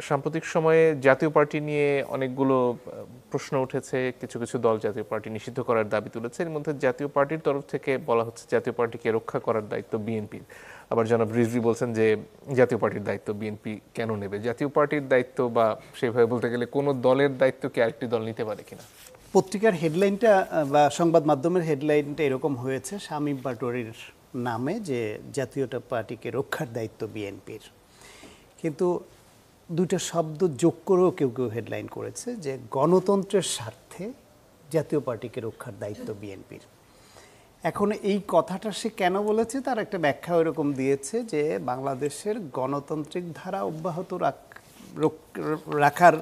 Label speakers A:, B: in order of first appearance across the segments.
A: সাম্প্রতিক সময়ে জাতীয় পার্টি নিয়ে অনেকগুলো প্রশ্ন উঠেছে। কিছু কিছু দল জাতীয় পার্টি নিষিদ্ধ করার দাবি তুলেছে। এর মধ্যে জাতীয় পার্টির তরফ থেকে বলা হচ্ছে জাতীয় পার্টিকে রক্ষা করার দায়িত্ব বিএনপির। আবার জনাব রিজভী বলছেন যে জাতীয় পার্টির দায়িত্ব বিএনপি কেন নেবে? জাতীয় পার্টির দায়িত্ব বা সেভাবে বলতে গেলে কোনো দলের দায়িত্ব কি আরেকটি দল নিতে পারে কিনা?
B: পত্রিকার হেডলাইনটা বা সংবাদ মাধ্যমের হেডলাইনটা এরকম হয়েছে শামীম পাটোয়ারীর নামে, যে জাতীয় পার্টিকে রক্ষার দায়িত্ব বিএনপির। কিন্তু দুইটা শব্দ যোগ করেও কেউ কেউ হেডলাইন করেছে যে গণতন্ত্রের স্বার্থে জাতীয় পার্টিকে রক্ষার দায়িত্ব বিএনপির। এখন এই কথাটা সে কেন বলেছে তার একটা ব্যাখ্যা এরকম দিয়েছে যে বাংলাদেশের গণতান্ত্রিক ধারা অব্যাহত রাখার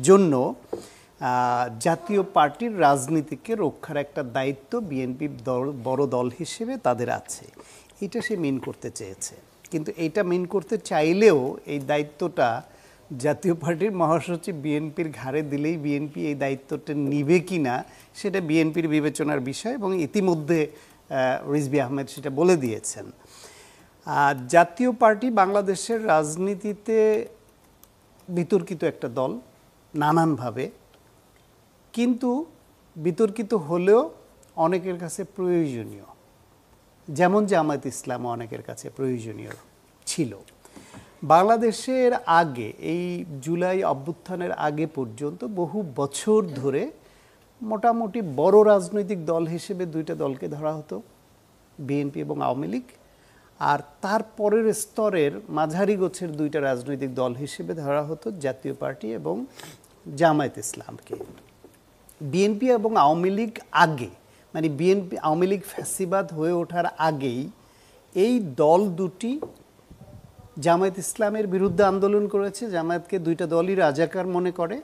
B: জন্য জাতীয় পার্টির রাজনীতিকে রক্ষার একটা দায়িত্ব বিএনপি বড় দল হিসেবে তাদের আছে, এটা সে মিন করতে চেয়েছে। কিন্তু এইটা মিন করতে চাইলেও এই দায়িত্বটা জাতীয় পার্টির মহাসচিব বিএনপির ঘাড়ে দিলেই বিএনপি এই দায়িত্বটা নিবে কি না সেটা বিএনপির বিবেচনার বিষয়, এবং ইতিমধ্যে রিজভী আহমেদ সেটা বলে দিয়েছেন। জাতীয় পার্টি বাংলাদেশের রাজনীতিতে বিতর্কিত একটা দল নানানভাবে, কিন্তু বিতর্কিত হলেও অনেকের কাছে প্রয়োজনীয়, যেমন জামায়াত ইসলাম অনেকের কাছে প্রয়োজনীয় ছিল। বাংলাদেশের আগে এই জুলাই অভ্যুত্থানের আগে পর্যন্ত বহু বছর ধরে মোটামুটি বড় রাজনৈতিক দল হিসেবে দুইটা দলকে ধরা হতো, বিএনপি এবং আওয়ামী লীগ। আর তারপরের স্তরের মাঝারি গোছের দুইটা রাজনৈতিক দল হিসেবে ধরা হতো জাতীয় পার্টি এবং জামায়াত ইসলামকে। বিএনপি এবং আওয়ামী লীগ আগে, মানে বিএনপি আওয়ামী লীগ ফ্যাসিবাদ হয়ে ওঠার আগেই এই দল দুটি জামায়াত ইসলামের বিরুদ্ধে আন্দোলন করেছে। জামায়াতকে দুইটা দলই রাজাকার মনে করে।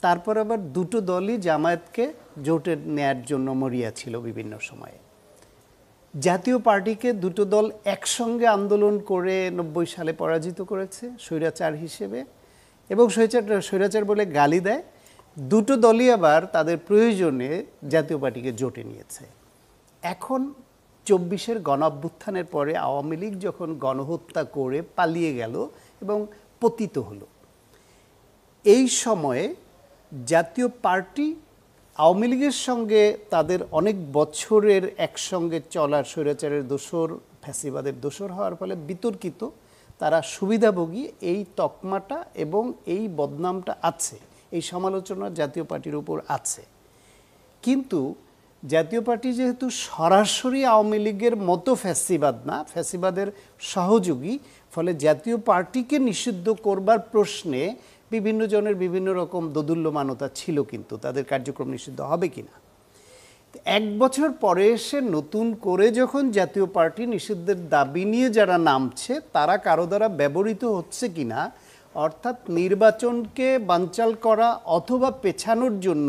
B: তারপর আবার দুটো দলই জামায়াতকে জোটে নেয়ার জন্য মরিয়া ছিল বিভিন্ন সময়ে। জাতীয় পার্টিকে দুটো দল একসঙ্গে আন্দোলন করে 90 সালে পরাজিত করেছে স্বৈরাচার হিসেবে, এবং স্বৈরাচার বলে গালি দেয়। দুটো দলই আবার তাদের প্রয়োজনে জাতীয় পার্টিকে জোটে নিয়েছে। এখন 24-এর গণঅভ্যুত্থানের পরে আওয়ামী লীগ যখন গণহত্যা করে পালিয়ে গেল এবং পতিত হলো, এই সময়ে জাতীয় পার্টি আওয়ামী লীগের সঙ্গে তাদের অনেক বছরের একসঙ্গে চলার স্বৈরাচারের দোসর, ফ্যাসিবাদের দোসর হওয়ার ফলে বিতর্কিত, তারা সুবিধাভোগী, এই তকমাটা এবং এই বদনামটা আছে, এই সমালোচনা জাতীয় পার্টির উপর আছে। কিন্তু জাতীয় পার্টি যেহেতু সরাসরি আওয়ামী লীগের মতো ফ্যাসিবাদ না, ফ্যাসিবাদের সহযোগী, ফলে জাতীয় পার্টিকে নিষিদ্ধ করবার প্রশ্নে বিভিন্ন জনের বিভিন্ন রকম দোদুল্যমানতা ছিল, কিন্তু তাদের কার্যক্রম নিষিদ্ধ হবে কিনা। এক বছর পরে এসে নতুন করে যখন জাতীয় পার্টি নিষিদ্ধের দাবি নিয়ে যারা নামছে তারা কারো দ্বারা ব্যবহৃত হচ্ছে কিনা, অর্থাৎ নির্বাচনকে বানচাল করা অথবা পেছানোর জন্য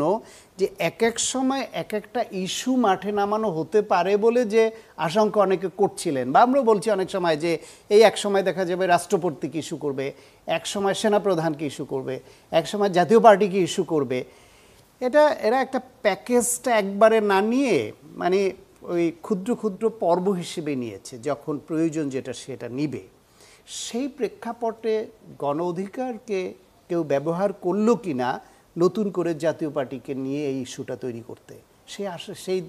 B: যে এক এক সময় এক একটা ইস্যু মাঠে নামানো হতে পারে বলে যে আশঙ্কা অনেকে করছিলেন, বা আমরা বলছি অনেক সময় যে এই এক সময় দেখা যাবে রাষ্ট্রপতিকে ইস্যু করবে, এক সময় সেনাপ্রধানকে ইস্যু করবে, এক সময় জাতীয় পার্টিকে ইস্যু করবে। এরা একটা প্যাকেজটা একবারে না নিয়ে মানে ওই ক্ষুদ্র ক্ষুদ্র পর্ব হিসেবে নিয়েছে, যখন প্রয়োজন যেটা সেটা নিবে। সেই প্রেক্ষাপটে গণ অধিকারকে কেউ ব্যবহার করলো কিনা নতুন করে জাতীয় পার্টিকে নিয়ে এই ইস্যুটা তৈরি করতে, সেই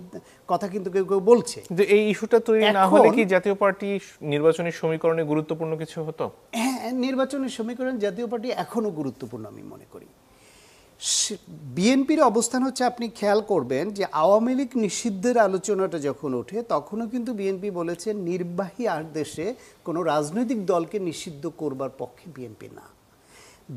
B: কথা কিন্তু কেউ কেউ বলছে।
A: কিন্তু এই ইস্যুটা তৈরি না হলে কি জাতীয় পার্টি নির্বাচনী সমীকরণে গুরুত্বপূর্ণ কিছু হতো?
B: হ্যাঁ, নির্বাচনী সমীকরণ জাতীয় পার্টি এখনো গুরুত্বপূর্ণ আমি মনে করি। বিএনপির অবস্থান হচ্ছে, আপনি খেয়াল করবেন যে আওয়ামী লীগ নিষিদ্ধের আলোচনাটা যখন ওঠে তখনও কিন্তু বিএনপি বলেছে নির্বাহী আদেশে কোনো রাজনৈতিক দলকে নিষিদ্ধ করবার পক্ষে বিএনপি না।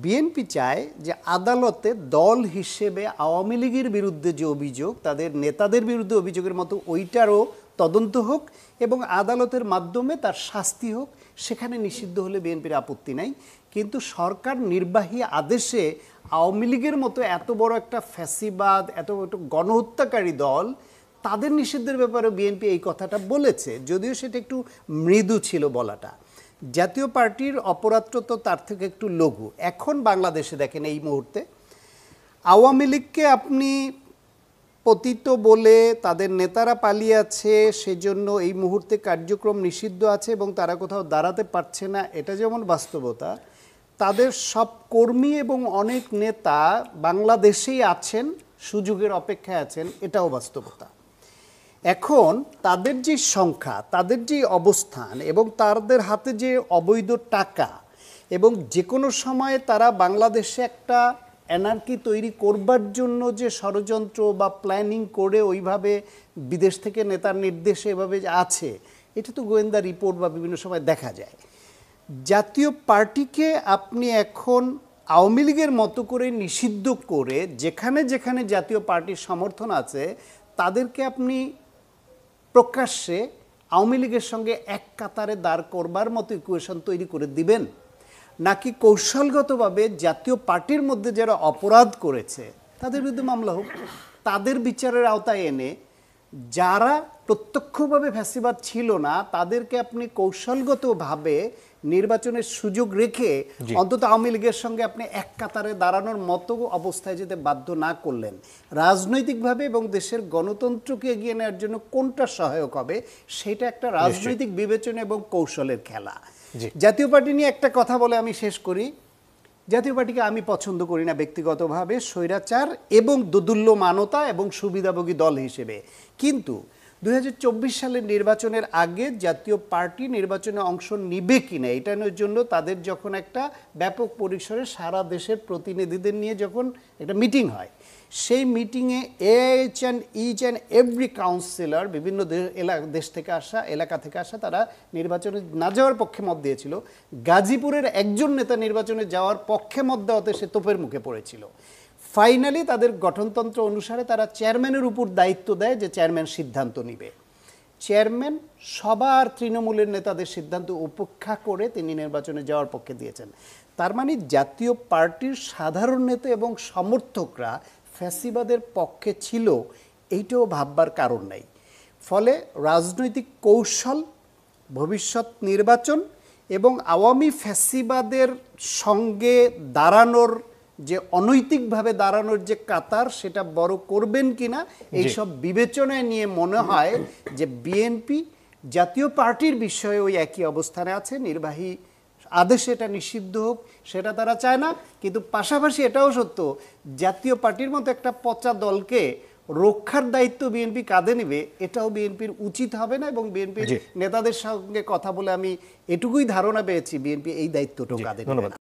B: বিএনপি চায় যে আদালতে দল হিসেবে আওয়ামী লীগের বিরুদ্ধে যে অভিযোগ, তাদের নেতাদের বিরুদ্ধে অভিযোগের মতো ওইটারও তদন্ত হোক এবং আদালতের মাধ্যমে তার শাস্তি হোক, সেখানে নিষিদ্ধ হলে বিএনপির আপত্তি নাই। কিন্তু সরকার নির্বাহী আদেশে আওয়ামী লীগের মতো এত বড় একটা ফ্যাসিবাদ, এত বড় গণহত্যাকারী দল, তাদের নিষিদ্ধের ব্যাপারে বিএনপি এই কথাটা বলেছে, যদিও সেটা একটু মৃদু ছিল বলাটা। জাতীয় পার্টির অপরাধটা তো তার থেকে একটু লঘু। এখন বাংলাদেশে দেখেন এই মুহূর্তে আওয়ামী লীগকে আপনি পতিত বলে তাদের নেতারা পালিয়ে আছে, সেজন্য এই মুহূর্তে কার্যক্রম নিষিদ্ধ আছে এবং তারা কোথাও দাঁড়াতে পারছে না, এটা যেমন বাস্তবতা, তাদের সব কর্মী এবং অনেক নেতা বাংলাদেশেই আছেন, সুযোগের অপেক্ষায় আছেন, এটাও বাস্তবতা। এখন তাদের যে সংখ্যা, তাদের যে অবস্থান এবং তাদের হাতে যে অবৈধ টাকা, এবং যে কোনো সময়ে তারা বাংলাদেশে একটা অ্যানার্কি তৈরি করবার জন্য যে ষড়যন্ত্র বা প্ল্যানিং করে ওইভাবে বিদেশ থেকে নেতার নির্দেশে এভাবে আছে, এটা তো গোয়েন্দা রিপোর্ট বা বিভিন্ন সময় দেখা যায়। জাতীয় পার্টিকে আপনি এখন আওয়ামী লীগের মতো করে নিষিদ্ধ করে যেখানে যেখানে জাতীয় পার্টির সমর্থন আছে তাদেরকে আপনি প্রকাশ্যে আওয়ামী লীগের সঙ্গে এক কাতারে দাঁড় করবার মতো ইকুয়েশন তৈরি করে দিবেন, নাকি কৌশলগতভাবে জাতীয় পার্টির মধ্যে যারা অপরাধ করেছে তাদের বিরুদ্ধে মামলা হোক, তাদের বিচারের আওতায় এনে যারা প্রত্যক্ষভাবে ফ্যাসিবাদ ছিল না তাদেরকে আপনি কৌশলগতভাবে নির্বাচনের সুযোগ রেখে অন্তত আওয়ামী লীগের সঙ্গে আপনি এক কাতারে দাঁড়ানোর মতো অবস্থায় যেতে বাধ্য না করলেন, রাজনৈতিকভাবে এবং দেশের গণতন্ত্রকে এগিয়ে নেওয়ার জন্য কোনটা সহায়ক হবে সেটা একটা রাজনৈতিক বিবেচনা এবং কৌশলের খেলা। জাতীয় পার্টি নিয়ে একটা কথা বলে আমি শেষ করি। জাতীয় পার্টিকে আমি পছন্দ করি না ব্যক্তিগতভাবে, স্বৈরাচার এবং দোদুল্যমানতা এবং সুবিধাভোগী দল হিসেবে। কিন্তু 2024 সালের নির্বাচনের আগে জাতীয় পার্টি নির্বাচনে অংশ নিবে কিনা এটার জন্য তাদের যখন একটা ব্যাপক পরিসরে সারা দেশের প্রতিনিধিদের নিয়ে যখন একটা মিটিং হয়, সেই মিটিংয়ে ইচ অ্যান্ড এভরি কাউন্সিলর বিভিন্ন দেশ থেকে আসা, এলাকা থেকে আসা, তারা নির্বাচনে না যাওয়ার পক্ষে মত দিয়েছিল। গাজীপুরের একজন নেতা নির্বাচনে যাওয়ার পক্ষে মত দেওয়াতে সে তোপের মুখে পড়েছিল। ফাইনালি তাদের গঠনতন্ত্র অনুসারে তারা চেয়ারম্যানের উপর দায়িত্ব দেয় যে চেয়ারম্যান সিদ্ধান্ত নিবে। চেয়ারম্যান সবার তৃণমূলের নেতাদের সিদ্ধান্ত উপেক্ষা করে তিনি নির্বাচনে যাওয়ার পক্ষে দিয়েছেন। তার মানে জাতীয় পার্টির সাধারণ নেতা এবং সমর্থকরা ফ্যাসিবাদের পক্ষে ছিল, এইটাও ভাববার কারণ নাই। ফলে রাজনৈতিক কৌশল, ভবিষ্যৎ নির্বাচন এবং আওয়ামী ফ্যাসিবাদের সঙ্গে দাঁড়ানোর যে অনৈতিকভাবে দাঁড়ানোর যে কাতার, সেটা বড় করবেন কিনা এইসব বিবেচনায় নিয়ে মনে হয় যে বিএনপি জাতীয় পার্টির বিষয়ে ওই একই অবস্থানে আছে। নির্বাহী আদেশে এটা নিষিদ্ধ হোক সেটা তারা চায় না, কিন্তু পাশাপাশি এটাও সত্য জাতীয় পার্টির মতো একটা পচা দলকে রক্ষার দায়িত্ব বিএনপি কাঁধে নেবে এটাও বিএনপির উচিত হবে না। এবং বিএনপির নেতাদের সঙ্গে কথা বলে আমি এটুকুই ধারণা পেয়েছি বিএনপি এই দায়িত্বটাও কাঁধে নেবে না।